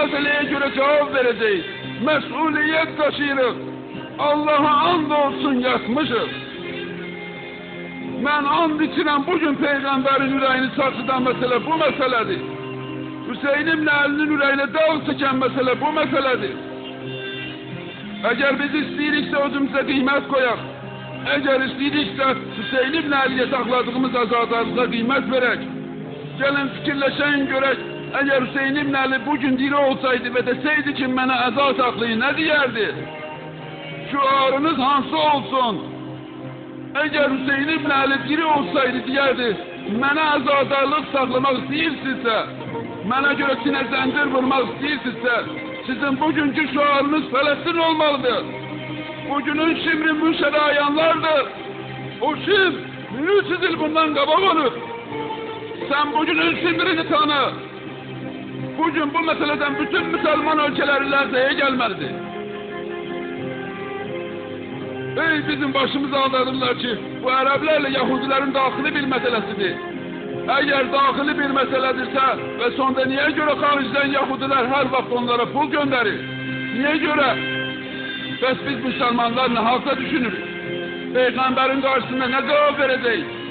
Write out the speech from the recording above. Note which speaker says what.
Speaker 1: meseleye göre cevap vereceğiz. Mesuliyet taşıyırıq. Allah'a and olsun yatmışız. Ben and içirəm bugün Peygamberin yüreğini sarsıdan mesele bu meseledir. Hüseyin'in elinin yüreğine dağ çeken mesele bu meseledir. Eğer biz istəyiriksə özümüze kıymet koyak. Eğer istəyiriksə Hüseyin'in eliye sakladığımız azadlığa kıymet verek. Gelin fikirleşen görek. Eğer Hüseyin'in eli bugün diri olsaydı ve deseydi ki bana azad saklayın ne diyerdi? Şuarınız hansı olsun? Eğer Hüseyin'in eli diri olsaydı diyerdi. Bana azadlık saklamak istəyirsinizsə, bana göre sinə zəncir vurmak istəyirsinizsə, sizin bugünkü şuarınız Filistin olmalıdır. Bugünün şimri müşerayanlardır. O şim 300 yıl bundan qabaq olur. Sen bugünün şimrini tanı. Bugün bu meseleden bütün Müslüman ülkeler lərzəyə gelmelidir. Ey bizim başımıza aldırırlar ki bu Ərəblərlə Yahudilerin daxili bir meselesidir. Eğer daxili bir meseledirse ve sonda niye göre xaricdən Yahudiler her vakit onlara pul gönderir? Niye göre? Bəs biz Müslümanlar ne halta düşünürük? Peygamberin karşısında ne cevap vereceğiz?